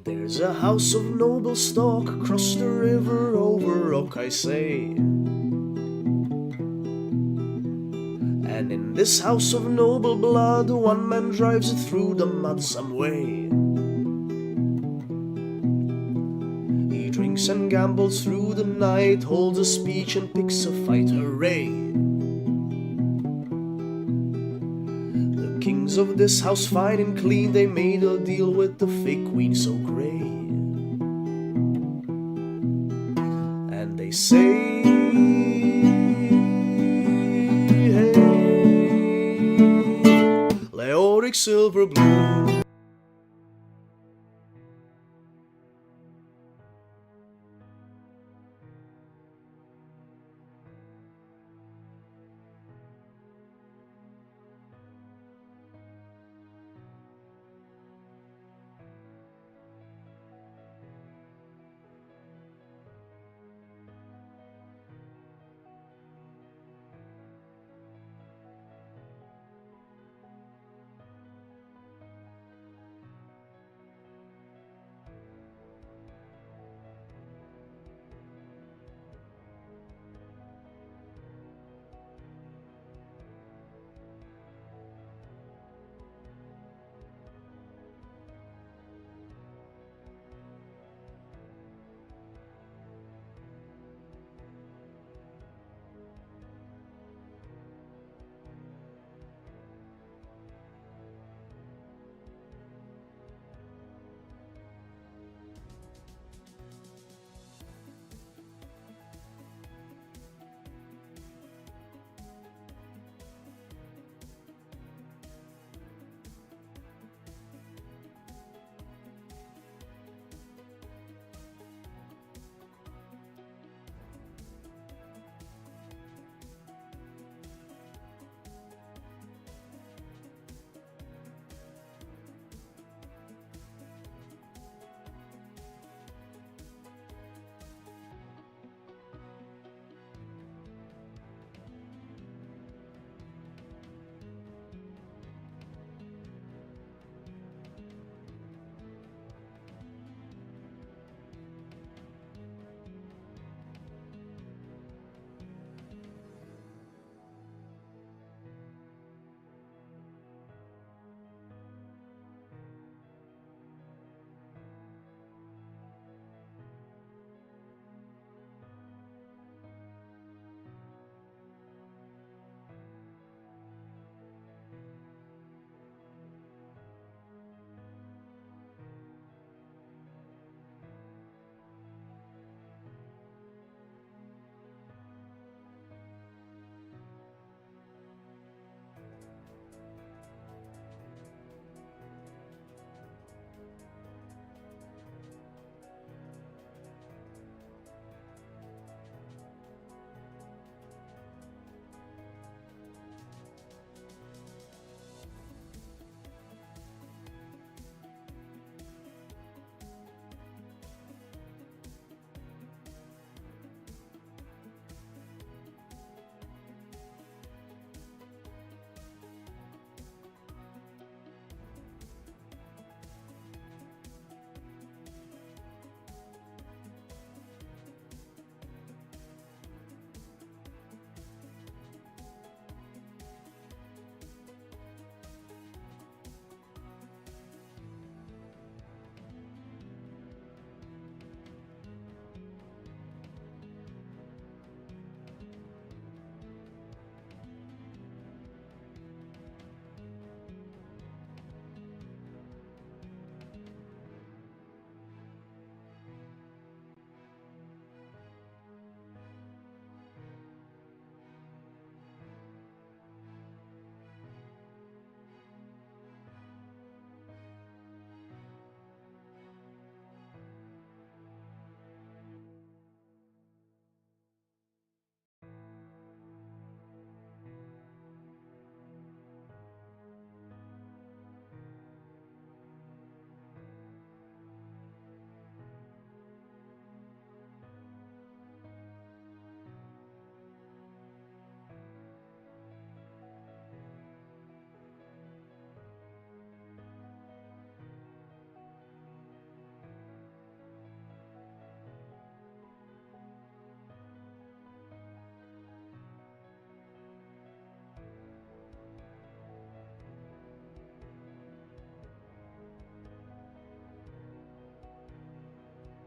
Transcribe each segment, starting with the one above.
There's a house of noble stock across the river over rock, I say. And in this house of noble blood, one man drives it through the mud some way. He drinks and gambles through the night, holds a speech and picks a fight, hooray! The kings of this house, fine and clean, they made a deal with the fake queen so grey. And they say, hey, Leoric Silverbloom.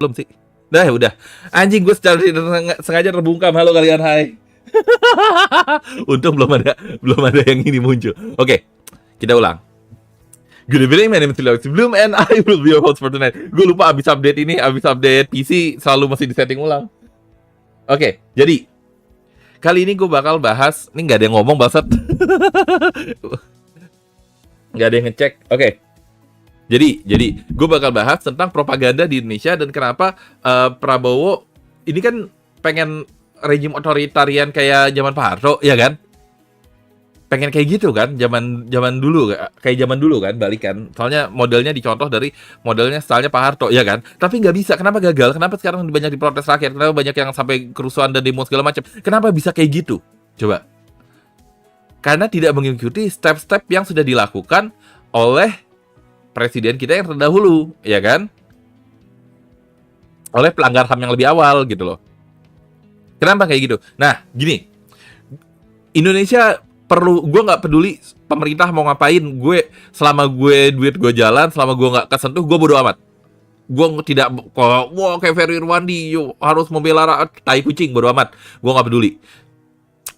belum sih? Nah, ya udah. Anjing, gue secara sengaja terbungkam. Halo kalian, hai. Untung belum ada yang ini muncul. Oke, kita ulang. Good evening, my name is Silverbloom and I will be your host for tonight. Gue lupa abis update PC selalu mesti disetting ulang. Oke, jadi kali ini gue bakal bahas. Ini nggak ada yang ngomong, bangsat. Nggak ada yang ngecek. Oke. Jadi gue bakal bahas tentang propaganda di Indonesia dan kenapa Prabowo ini kan pengen rejim otoritarian kayak zaman Pak Harto, ya kan? Pengen kayak gitu kan, zaman dulu, kayak zaman dulu kan, balikan. Soalnya modelnya dicontoh dari modelnya stylenya Pak Harto, ya kan? Tapi nggak bisa. Kenapa gagal? Kenapa sekarang banyak diprotes rakyat? Kenapa banyak yang sampai kerusuhan dan demo segala macam? Kenapa bisa kayak gitu? Coba. Karena tidak mengikuti step-step yang sudah dilakukan oleh presiden kita yang terdahulu, ya kan? Oleh pelanggar HAM yang lebih awal gitu loh. Kenapa kayak gitu? Nah, gini. Indonesia perlu, gue nggak peduli pemerintah mau ngapain, selama duit gue jalan, selama gue nggak kesentuh, gue bodo amat. Gue tidak, wah kayak Ferry Irwandi, harus membela tai kucing, bodo amat. Gue nggak peduli.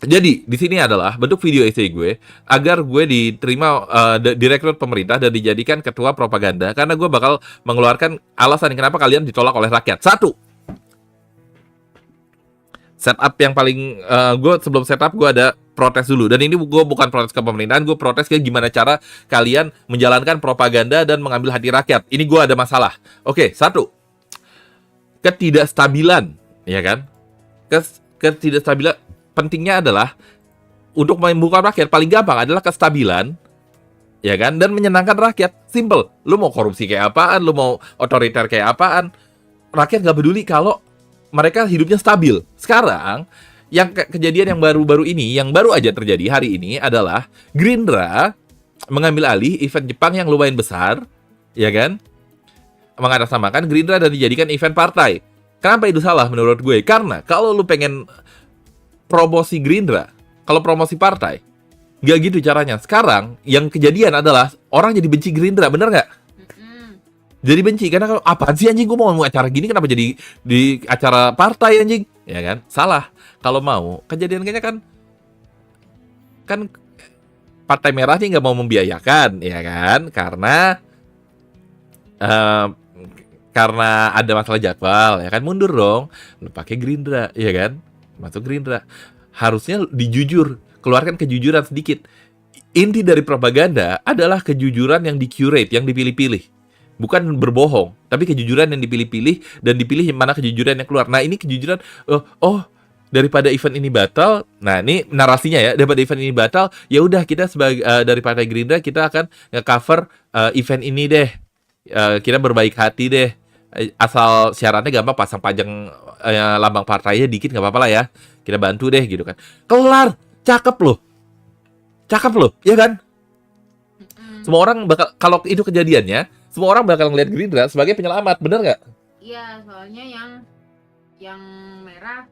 Jadi di sini adalah bentuk video essay gue agar gue diterima direkrut pemerintah dan dijadikan ketua propaganda karena gue bakal mengeluarkan alasan kenapa kalian ditolak oleh rakyat. 1. Setup yang paling gue sebelum setup gue ada protes dulu dan ini gue bukan protes ke pemerintahan, gue protes ke gimana cara kalian menjalankan propaganda dan mengambil hati rakyat. Ini gue ada masalah. Oke, 1. Ketidakstabilan, ya kan? Ketidakstabilan pentingnya adalah untuk membuka rakyat paling gampang adalah kestabilan, ya kan, dan menyenangkan rakyat. Simple. Lu mau korupsi kayak apaan, lu mau otoriter kayak apaan, rakyat nggak peduli kalau mereka hidupnya stabil. Sekarang yang kejadian yang baru-baru ini, yang baru aja terjadi hari ini adalah Gerindra mengambil alih event Jepang yang lumayan besar, ya kan, mengatasnamakan Gerindra dan dijadikan event partai. Kenapa itu salah menurut gue? Karena kalau lu pengen promosi Gerindra, kalau promosi partai, nggak gitu caranya. Sekarang yang kejadian adalah orang jadi benci Gerindra, bener nggak? Jadi benci karena kalau apaan sih anjing, gue mau acara gini kenapa jadi di acara partai anjing, ya kan? Salah. Kalau mau kejadian kayaknya kan Partai Merah nih nggak mau membiayakan, ya kan? Karena ada masalah jadwal, ya kan, mundur dong, pakai Gerindra, ya kan? Masuk Gerindra. Harusnya dijujur, keluarkan kejujuran sedikit. Inti dari propaganda adalah kejujuran yang di-curate, yang dipilih-pilih. Bukan berbohong, tapi kejujuran yang dipilih-pilih dan dipilih yang mana kejujuran yang keluar. Nah, ini kejujuran, daripada event ini batal, nah ini narasinya ya, daripada event ini batal, ya udah kita sebagai dari Partai Gerindra kita akan nge-cover event ini deh. Kita berbaik hati deh. Asal syaratnya gampang, pasang pajang lambang partainya dikit nggak apa-apa lah ya, kita bantu deh gitu kan, kelar. Cakep loh, ya kan? Semua orang bakal, kalau itu kejadiannya, semua orang bakal ngeliat Gerindra sebagai penyelamat, bener nggak? Iya, soalnya yang merah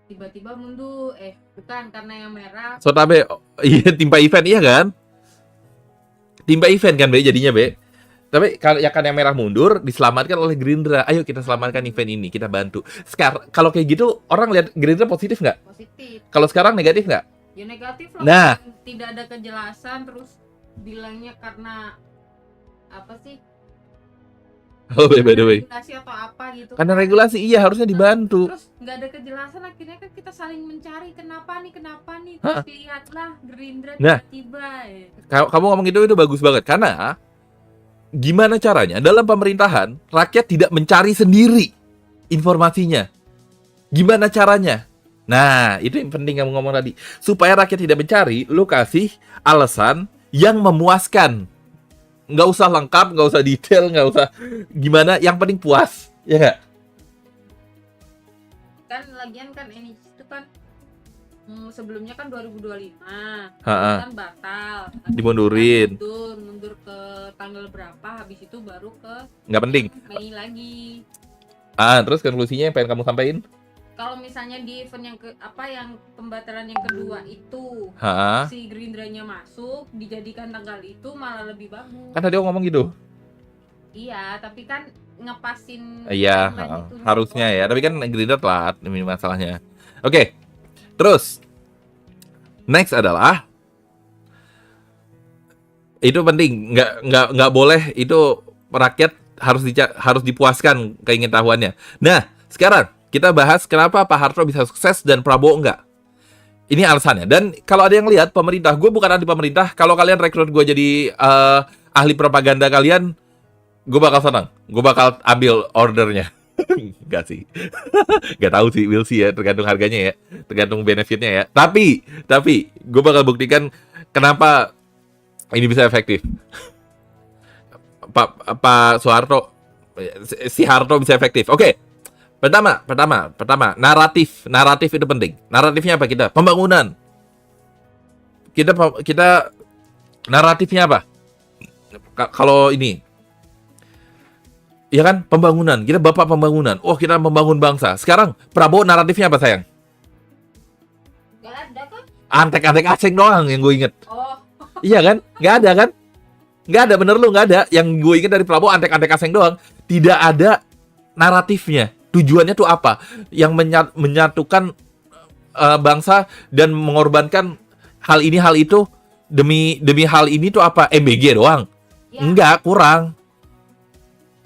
tiba-tiba mundur, bukan karena yang merah. Sotabe, iya, timpa event, iya kan? Timpa event kan Be, jadinya Be. Tapi kalau yang merah mundur diselamatkan oleh Gerindra. Ayo kita selamatkan event ini, kita bantu. Sekarang kalau kayak gitu orang lihat Gerindra positif nggak? Positif. Kalau sekarang negatif nggak? Ya negatif lah. Nah, tidak ada kejelasan, terus bilangnya karena apa sih? oh by the way. Regulasi atau apa gitu. Karena regulasi, iya, harusnya dibantu. Terus nggak ada kejelasan, akhirnya kan kita saling mencari kenapa nih. Terus dilihatlah Gerindra tiba-tiba. Kamu ngomong itu bagus banget karena gimana caranya dalam pemerintahan rakyat tidak mencari sendiri informasinya? Gimana caranya? Nah, itu yang penting kamu ngomong tadi. Supaya rakyat tidak mencari, lu kasih alasan yang memuaskan. Nggak usah lengkap, nggak usah detail, nggak usah gimana, yang penting puas, ya nggak? Kan lagian kan ini itu kan sebelumnya kan 2025 kan batal, dimundurin, mundur ke tanggal berapa, habis itu baru ke nggak penting Mei lagi. Terus konklusinya yang pengen kamu sampaikan? Kalau misalnya di event yang pembatalan yang kedua itu si Gerindranya masuk, dijadikan tanggal itu malah lebih bagus. Kan tadi aku ngomong gitu. Iya, tapi kan ngepasin Iya, timeline itu harusnya juga. ya. Tapi kan Gerindra telat, ini masalahnya. Oke, terus next adalah itu penting, nggak boleh itu rakyat harus dipuaskan keingintahuannya. Nah, sekarang kita bahas kenapa Pak Harto bisa sukses dan Prabowo enggak. Ini alasannya. Dan kalau ada yang lihat pemerintah, gue bukan anti pemerintah. Kalau kalian rekrut gue jadi ahli propaganda kalian, gue bakal senang. Gue bakal ambil ordernya. Enggak sih. Enggak tahu sih, we'll see ya, tergantung harganya ya, tergantung benefitnya ya. Tapi gue bakal buktikan kenapa ini bisa efektif. Pak Soeharto, si Harto bisa efektif. Oke. Pertama, naratif itu penting. Naratifnya apa kita? Pembangunan. Kita naratifnya apa? Kalau ini, ya kan, pembangunan. Kita bapak pembangunan. Oh, kita membangun bangsa. Sekarang Prabowo naratifnya apa, sayang? Gak ada kan? Antek-antek asing doang yang gue inget. Oh. Iya kan? Nggak ada kan? Nggak ada, bener lu, nggak ada. Yang gue inget dari Prabowo antek-antek asing doang. Tidak ada naratifnya. Tujuannya tuh apa? Yang menyatukan bangsa dan mengorbankan hal ini hal itu demi hal ini tuh apa? MBG doang? Ya. Enggak, kurang.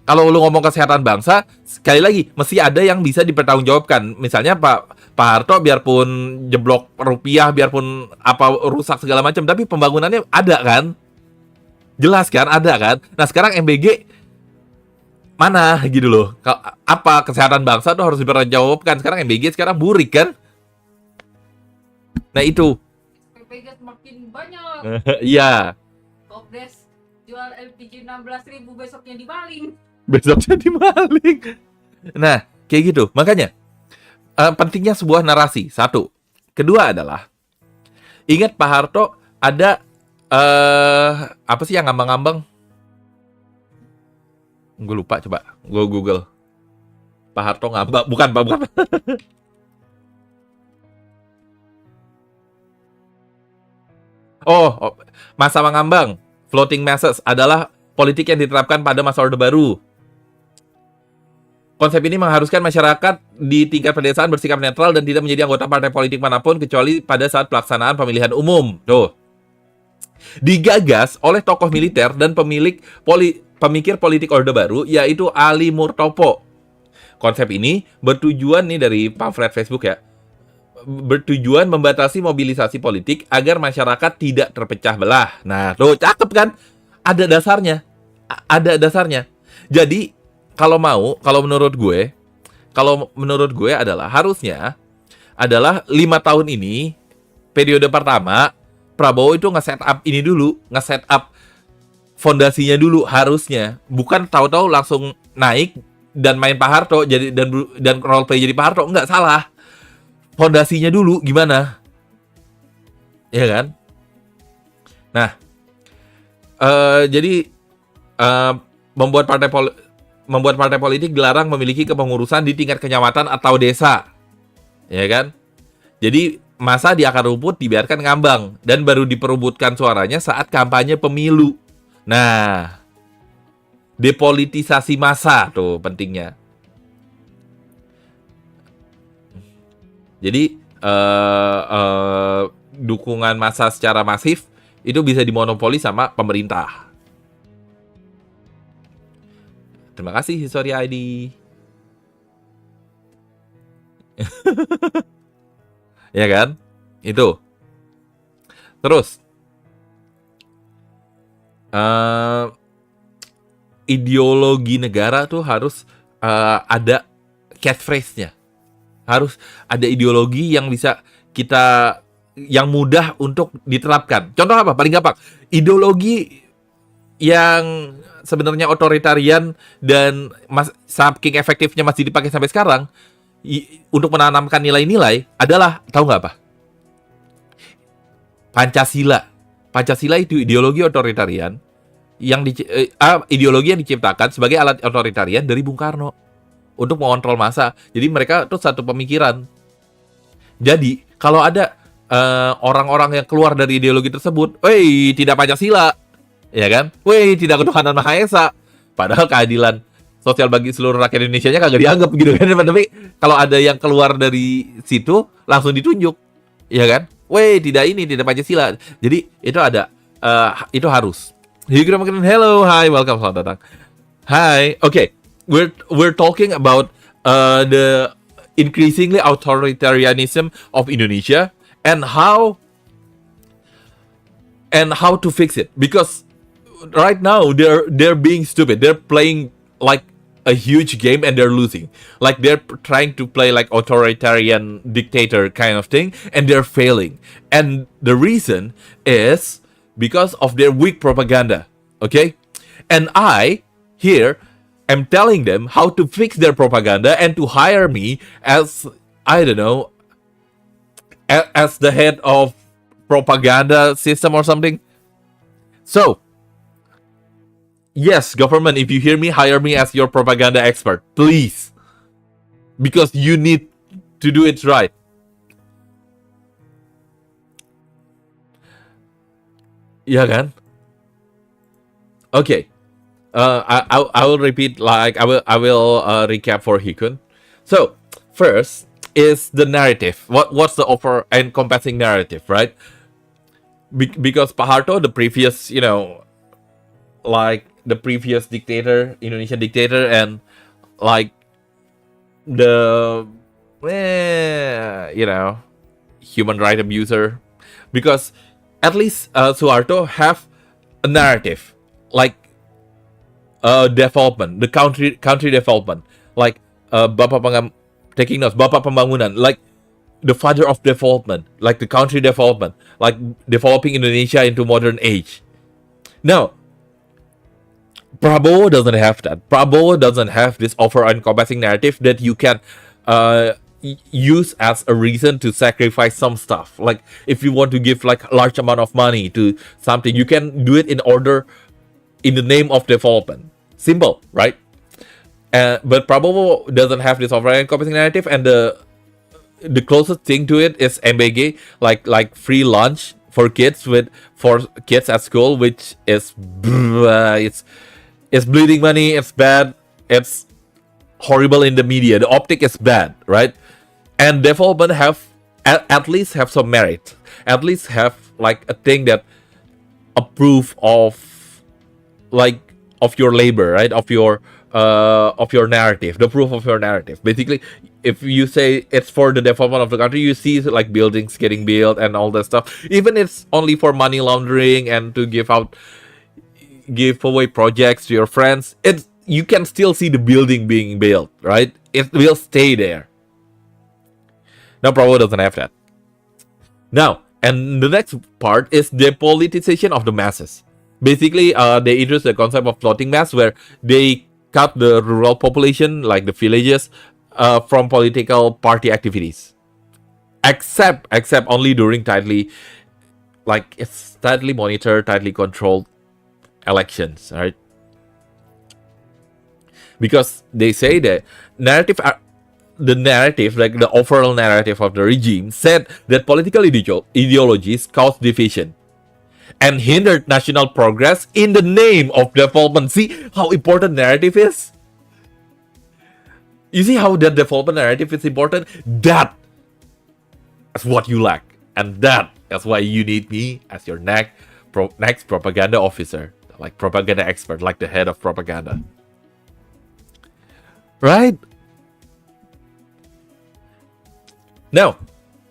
Kalau lu ngomong kesehatan bangsa, sekali lagi mesti ada yang bisa dipertanggungjawabkan. Misalnya Pak Harto biarpun jeblok rupiah, biarpun apa rusak segala macam, tapi pembangunannya ada kan? Jelas kan? Ada kan? Nah, sekarang MBG mana gitu loh. Apa kesehatan bangsa tuh harus dipertanggungjawabkan. Sekarang MBG sekarang burik kan? Nah, itu. PPG semakin banyak. Iya. Kopdes jual LPG 16.000 besoknya dimaling. Besoknya dimaling. Nah, kayak gitu. Makanya pentingnya sebuah narasi. Satu. Kedua adalah ingat Pak Harto ada apa sih yang ngambang-ngambang? Gue lupa, coba gue Google. Pak Harto ngambang, bukan. Oh, masa mengambang, floating masses adalah politik yang diterapkan pada masa Orde Baru. Konsep ini mengharuskan masyarakat di tingkat pedesaan bersikap netral dan tidak menjadi anggota partai politik manapun kecuali pada saat pelaksanaan pemilihan umum. Tuh. Digagas oleh tokoh militer dan pemikir politik Orde Baru, yaitu Ali Murtopo. Konsep ini bertujuan nih dari pamflet Facebook ya, bertujuan membatasi mobilisasi politik agar masyarakat tidak terpecah belah. Nah, tuh cakep kan? Ada dasarnya. Jadi kalau menurut gue adalah harusnya adalah 5 tahun ini periode pertama Prabowo itu nge-setup ini dulu, nge-setup fondasinya dulu harusnya, bukan tahu-tahu langsung naik dan main Pak Harto jadi dan role play jadi Pak Harto. Enggak, salah. Fondasinya dulu gimana? Ya kan? Nah, jadi membuat partai politik dilarang memiliki kepengurusan di tingkat kecamatan atau desa. Ya kan? Jadi masa di akar rumput dibiarkan ngambang dan baru diperebutkan suaranya saat kampanye pemilu. Nah, depolitisasi massa tuh pentingnya. Jadi dukungan massa secara masif itu bisa dimonopoli sama pemerintah. Terima kasih History ID. Ya kan? Itu. Terus ideologi negara tuh harus ada catchphrase-nya. Harus ada ideologi yang bisa yang mudah untuk diterapkan. Contoh apa? Paling gampang. Ideologi yang sebenarnya otoritarian dan saking efektifnya masih dipakai sampai sekarang untuk menanamkan nilai-nilai adalah, tahu nggak apa? Pancasila. Pancasila itu ideologi otoritarian ideologi yang diciptakan sebagai alat otoritarian dari Bung Karno untuk mengontrol massa. Jadi mereka tuh satu pemikiran. Jadi kalau ada orang-orang yang keluar dari ideologi tersebut, tidak Pancasila, ya kan? Tidak ketuhanan Maha Esa. Padahal keadilan sosial bagi seluruh rakyat Indonesia-nya kagak dianggap gitu kan. Tapi kalau ada yang keluar dari situ langsung ditunjuk, ya kan? Weh, tidak Pancasila. Jadi itu ada, itu harus. Huginn, hello, hi, welcome, selamat datang. Hi, okay, we're talking about the increasingly authoritarianism of Indonesia and how to fix it, because right now they're being stupid. They're playing like a huge game and they're losing. Like they're trying to play like authoritarian dictator kind of thing and they're failing. And the reason is because of their weak propaganda. Okay? And I here am telling them how to fix their propaganda and to hire me as, I don't know, as the head of propaganda system or something. So, yes, government, if you hear me, hire me as your propaganda expert, please. Because you need to do it right. Yeah, kan? Okay. I will repeat, like I will recap for Huginn. So, first is the narrative. What's the over encompassing narrative, right? Because Pak Harto, the previous, like the previous dictator, Indonesian dictator, and like the human right abuser, because at least Suharto have a narrative, like development, the country development, like taking notes, Bapak Pembangunan, like the father of development, like the country development, like developing Indonesia into modern age. Now, Prabowo doesn't have that. Prabowo doesn't have this over-encompassing narrative that you can use as a reason to sacrifice some stuff. Like, if you want to give like a large amount of money to something, you can do it in the name of development. Simple, right? But Prabowo doesn't have this over-encompassing narrative, and the closest thing to it is MBG, like free lunch for kids at school, which is it's bleeding money. It's bad. It's horrible in the media. The optic is bad, right? And development have at least have some merit. At least have like a thing that approve of your labor, right? Of your narrative, the proof of your narrative. Basically, if you say it's for the development of the country, you see like buildings getting built and all that stuff. Even it's only for money laundering and to give away projects to your friends, you can still see the building being built, right? It will stay there. Now, Prabowo doesn't have that. Now, and the next part is the politicization of the masses. Basically, they introduce the concept of floating mass, where they cut the rural population, like the villages, from political party activities. Except only during tightly monitored, tightly controlled elections, right? Because they say that the narrative, like the overall narrative of the regime, said that political ideologies cause division and hindered national progress in the name of development. See how important narrative is? You see how that development narrative is important? That is what you lack. And that's why you need me as your next propaganda officer, like propaganda expert, like the head of propaganda. Right? Now,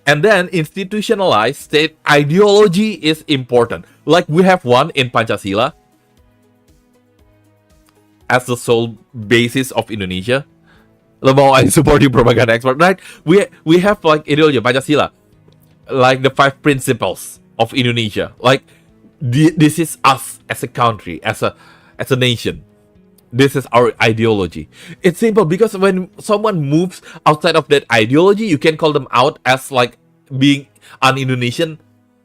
and then institutionalized state ideology is important. Like we have one in Pancasila as the sole basis of Indonesia. I support you, propaganda expert, right? We have like ideology, Pancasila, like the 5 principles of Indonesia. Like this is us as a country, as a nation. This is our ideology. It's simple because when someone moves outside of that ideology, you can call them out as like being un-Indonesian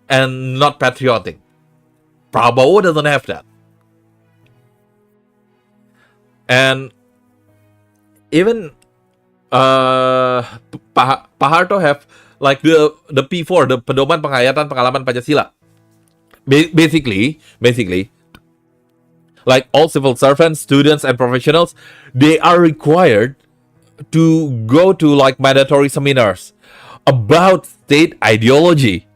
and not patriotic. Prabowo doesn't have that. And even Pak Harto have like the P4, the Pedoman Penghayatan Pengalaman Pancasila. Basically, like all civil servants, students, and professionals, they are required to go to like mandatory seminars about state ideology.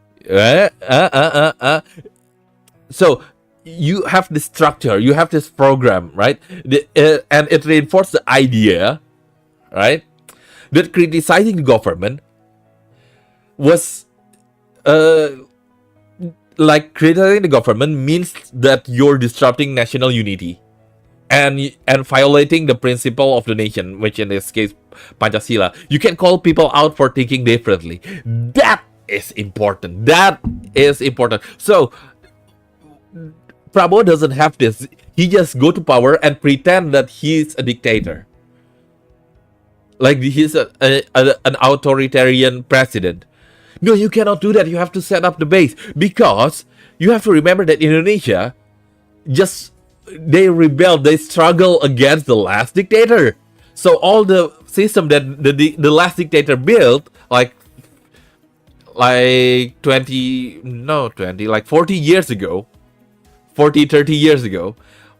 So you have this structure, you have this program, right? And it reinforces the idea, right, that criticizing the government was like criticizing the government means that you're disrupting national unity and violating the principle of the nation, which in this case Pancasila. You can call people out for thinking differently. That is important. So Prabowo doesn't have this. He just go to power and pretend that he's a dictator, like he's an authoritarian president. No, you cannot do that. You have to set up the base, because you have to remember that Indonesia they rebelled, they struggle against the last dictator. So all the system that the last dictator built, like 40 years ago, 30 years ago,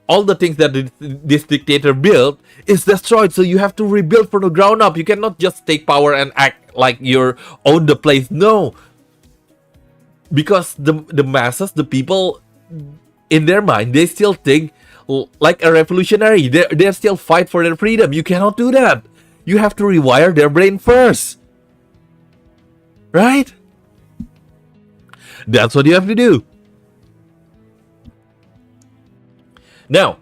all the things that this dictator built is destroyed. So you have to rebuild from the ground up. You cannot just take power and act like you own the place. No, because the masses, the people, in their mind, they still think like a revolutionary. They still fight for their freedom. You cannot do that. You have to rewire their brain first, right? That's what you have to do. Now,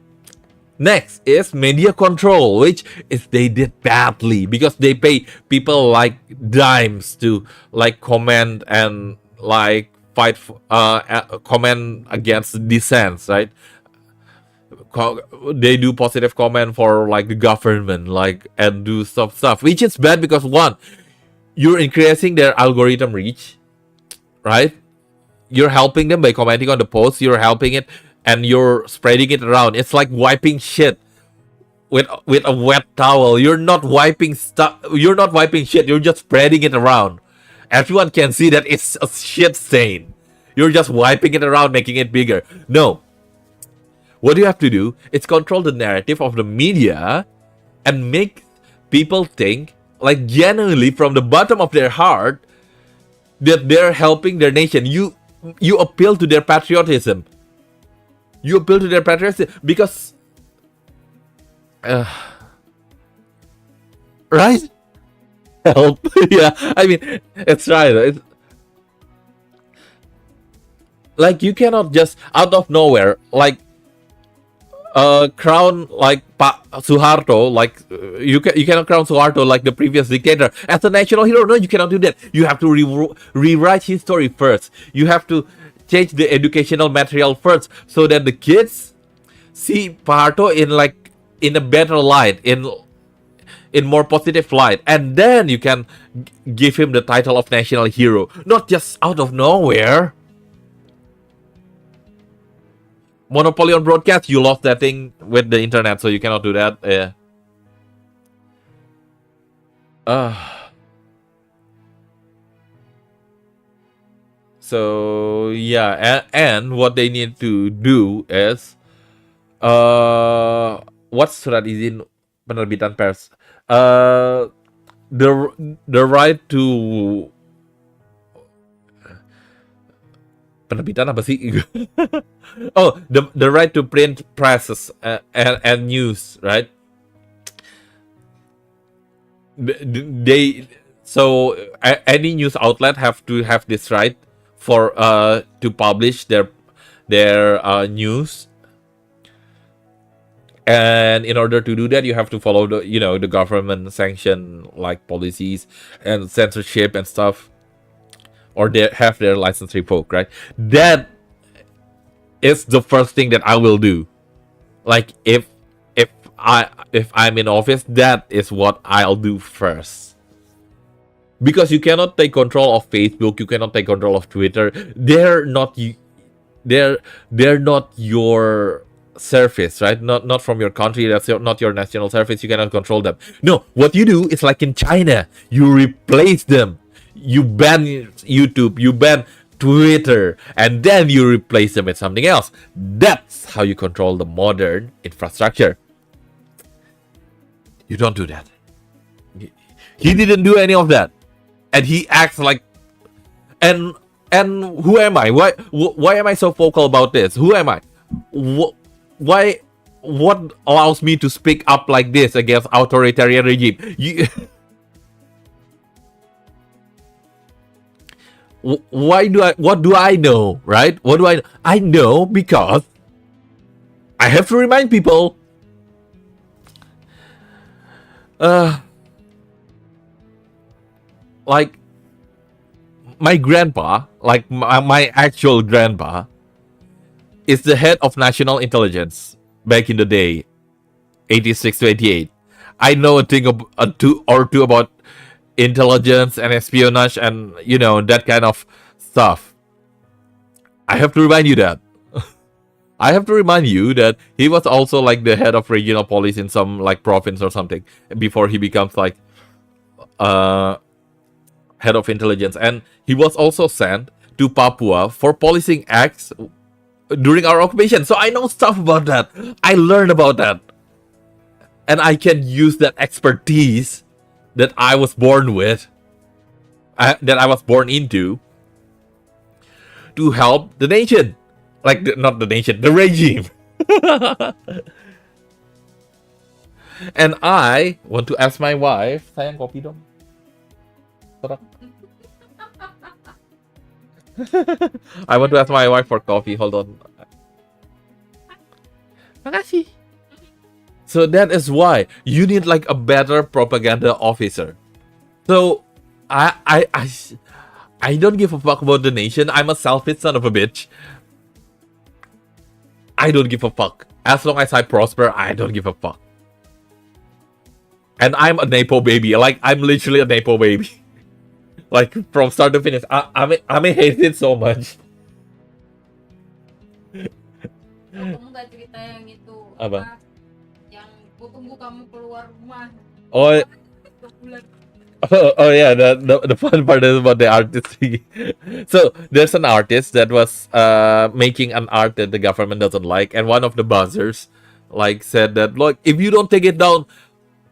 next is media control, which is they did badly because they pay people like dimes to like comment and like fight comment against dissents, right? They do positive comment for like the government, like, and do stuff, which is bad because one, you're increasing their algorithm reach, right? You're helping them by commenting on the post. You're helping it, and you're spreading it around. It's like wiping shit with a wet towel. You're not wiping stuff. You're not wiping shit. You're just spreading it around. Everyone can see that it's a shit stain. You're just wiping it around, making it bigger. No. What you have to do is control the narrative of the media and make people think, like, genuinely from the bottom of their heart, that they're helping their nation. You appeal to their patriotism. You appeal to their patriotism because, right? Help. Yeah, I mean, it's right. It's, like, you cannot just out of nowhere, like, crown like Suharto, like you cannot crown Suharto like the previous dictator as a national hero. No, you cannot do that. You have to rewrite his story first. You have to change the educational material first, so that the kids see Suharto in a better light, in more positive light, and then you can give him the title of national hero, not just out of nowhere. Monopoly on broadcast, you lost that thing with the internet, so you cannot do that. Yeah. So yeah, and what they need to do is what surat izin penerbitan pers? The right to penerbitan apa sih? Oh, the right to print presses and news, right? So any news outlet have to have this right for to publish their news, and in order to do that, you have to follow the government sanction like policies and censorship and stuff, or they have their license revoked, right? That is the first thing that I will do. Like if I'm in office, that is what I'll do first. Because you cannot take control of Facebook, you cannot take control of Twitter. They're not your service, right? Not from your country. That's not your national service. You cannot control them. No, what you do is like in China, you replace them. You ban YouTube, you ban Twitter, and then you replace them with something else. That's how you control the modern infrastructure. You don't do that. He didn't do any of that, and he acts like. And who am I? Why am I so vocal about this? Who am I? Why? What allows me to speak up like this against authoritarian regime? What do I know, right? What do I know? I know because I have to remind people. Like my grandpa, like my actual grandpa, is the head of national intelligence back in the day, 86 to 88. I know a thing or two about intelligence and espionage and, that kind of stuff. I have to remind you that. I have to remind you that he was also like the head of regional police in some like province or something before he becomes like head of intelligence. And he was also sent to Papua for policing acts during our occupation. So I know stuff about that. I learned about that. And I can use that expertise that I was born with, that I was born into, to help the nation. Like, not the nation, the regime. And I want to ask my wife, sayang kopi dong. I want to ask my wife for coffee. Hold on. Makasih. So that is why you need like a better propaganda officer. So I don't give a fuck about the nation. I'm a selfish son of a bitch. I don't give a fuck. As long as I prosper, I don't give a fuck. And I'm a Nepo baby. Like, I'm literally a Nepo baby. Like, from start to finish. I may hate it so much. Kamu gak cerita yang itu apa? Yang ku tunggu kamu keluar rumah. Oh yeah, the fun part is about the artistry. So there's an artist that was making an art that the government doesn't like, and one of the buzzers like said that, look, if you don't take it down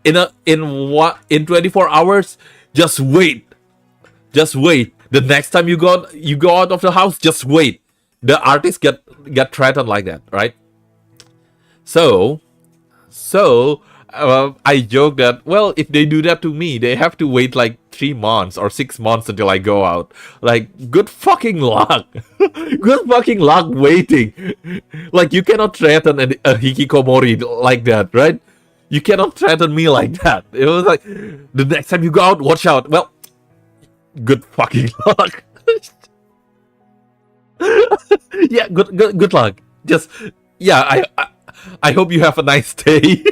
in 24 hours, just wait. The next time you go out of the house, just wait. The artist get threatened like that, right? So I joke that, well, if they do that to me, they have to wait like 3 months or 6 months until I go out. Like, good fucking luck. Good fucking luck waiting. Like, you cannot threaten a hikikomori like that, right? You cannot threaten me like that. It was like, the next time you go out, watch out. Well, good fucking luck. Yeah, good luck. Just, yeah, I hope you have a nice day.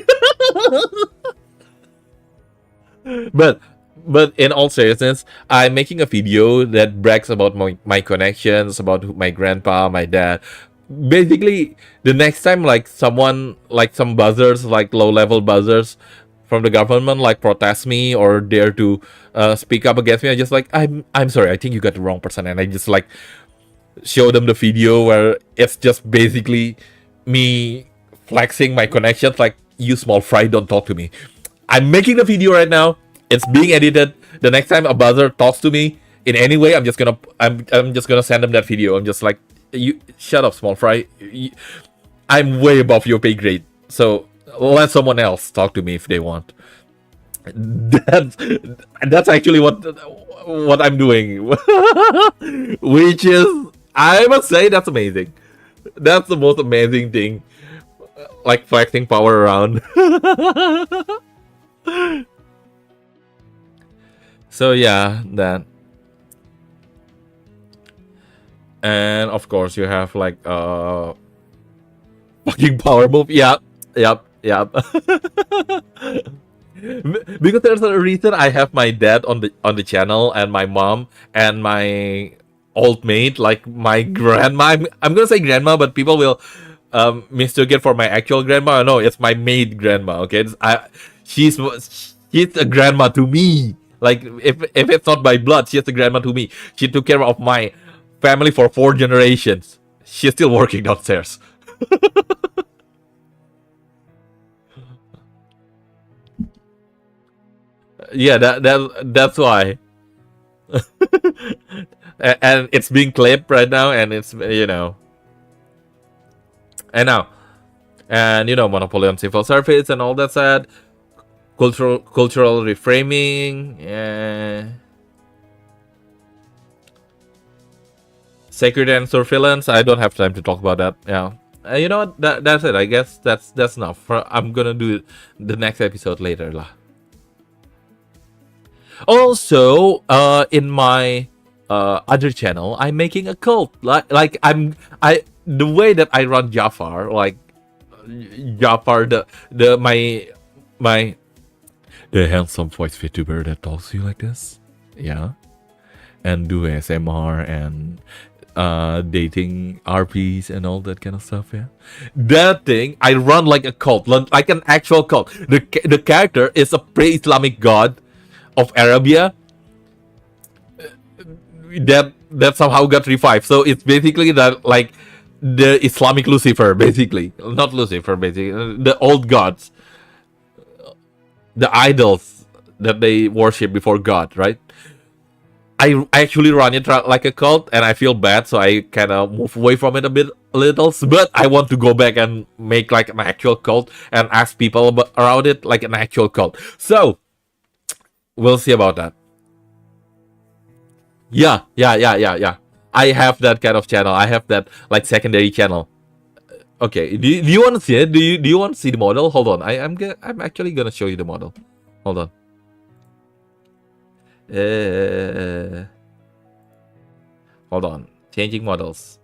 But in all seriousness, I'm making a video that brags about my connections, about my grandpa, my dad. Basically, the next time like someone, like some buzzers, like low-level buzzers from the government, like protest me or dare to speak up against me, I just like, I'm sorry, I think you got the wrong person, and I just like show them the video where it's just basically me flexing my connections, like, you small fry, don't talk to me. I'm making the video right now. It's being edited. The next time a buzzer talks to me in any way, I'm just gonna send them that video. I'm just like, you shut up, small fry. I'm way above your pay grade. So let someone else talk to me if they want. That's actually what I'm doing. Which is, I must say, that's amazing. That's the most amazing thing. Like flexing power around. So yeah, that. And of course you have like fucking power move. Yep. Because there's a reason I have my dad on the channel and my mom and my old maid, like my grandma. I'm gonna say grandma, but people will mistook it for my actual grandma. No, it's my maid grandma. Okay, she's a grandma to me. Like if it's not by blood, she's a grandma to me. She took care of my family for 4 generations. She's still working downstairs. Yeah, that's why. And it's being clipped right now, and it's, you know. And now, and you know, monopoly on civil service and all that said, cultural reframing, security and surveillance. I don't have time to talk about that. Yeah, you know what? That's it. I guess that's enough. I'm gonna do the next episode later lah. Also, in my other channel, I'm making a cult. Like the way that I run Jafar, like Jafar, the handsome voice Vtuber that talks to you like this, yeah, and do ASMR and dating RPs and all that kind of stuff. Yeah, that thing I run like a cult, like an actual cult. The character is a pre-Islamic god of Arabia that somehow got revived. So it's basically that, like, the Islamic Lucifer, basically. Not Lucifer, basically. The old gods. The idols that they worship before God, right? I actually run it like a cult, and I feel bad, so I kind of move away from it a little. But I want to go back and make like an actual cult and ask people around it like an actual cult. So we'll see about that. Yeah. I have that kind of channel. I have that like secondary channel. Okay, do you want to see it? Do you want to see the model? Hold on, I'm actually gonna show you the model. Hold on. Hold on. Changing models.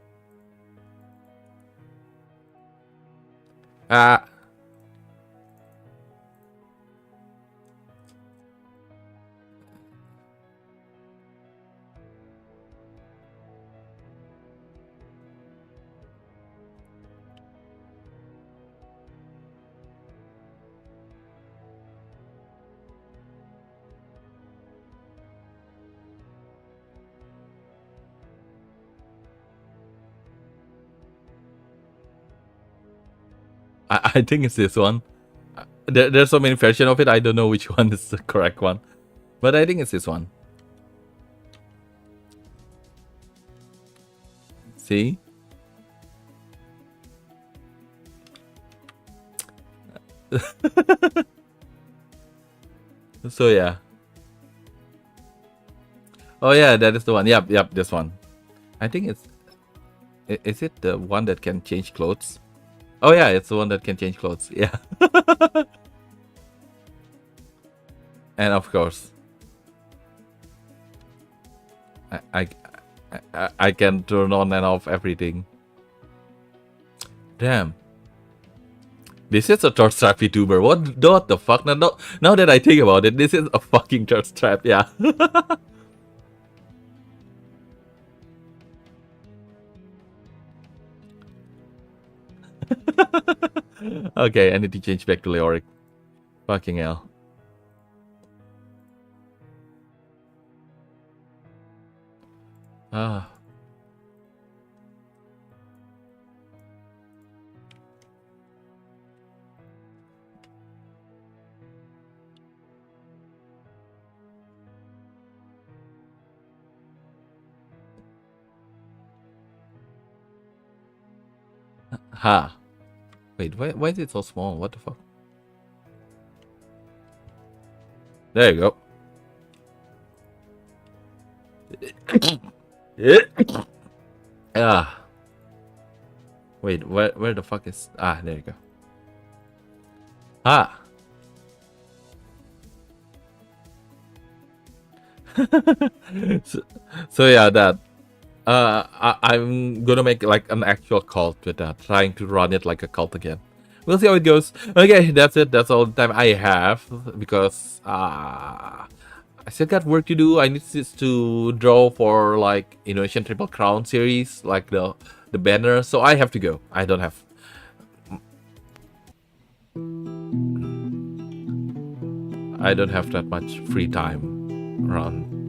I think it's this one. There's so many versions of it, I don't know which one is the correct one. But I think it's this one. See? So yeah. Oh yeah, that is the one. Yep, this one. I think it's... Is it the one that can change clothes? Oh yeah, it's the one that can change clothes. Yeah. And of course, I can turn on and off everything. Damn. This is a thirst trap VTuber. What the fuck? Now that I think about it, this is a fucking thirst trap. Yeah. Okay, I need to change back to Leoric. Fucking hell. Ah. Ha. Wait, why is it so small? What the fuck? There you go. Ah. Wait, where the fuck is... Ah, there you go. Ah. So yeah, that. I'm gonna make like an actual cult with that, trying to run it like a cult again. We'll see how it goes. Okay, that's it. That's all the time I have because I still got work to do. I need to draw for like Indonesian Triple Crown series, like the banner. So I have to go. I don't have. I don't have that much free time around.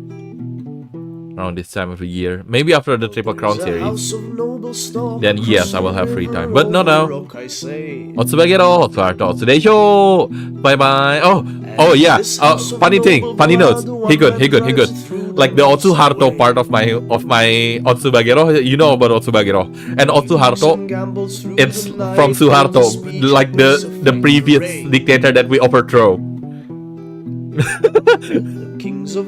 around this time of the year. Maybe after the Triple Crown series. Then yes, I will have free time. But no, no. Otsubagero, Otsuharto, Otsudeisho. Bye bye. Oh yeah. Funny thing, funny notes. Huginn. Like the Otsuharto part of my Otsubagero, you know about Otsubagero. And Otsuharto, it's from Suharto, like the previous dictator that we overthrow. So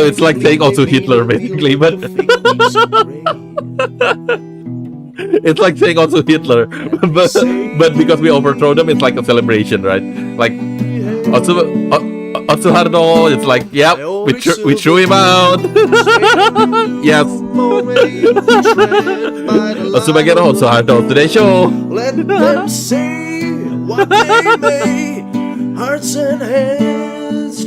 it's like saying also Hitler basically, but it's like saying also Hitler, but because we overthrow them, it's like a celebration, right? Like Otsuharto, it's like, yeah, we threw him out. Yes. Otsubagero, Otsuharto, today's show. Let them say what they may, hearts and heads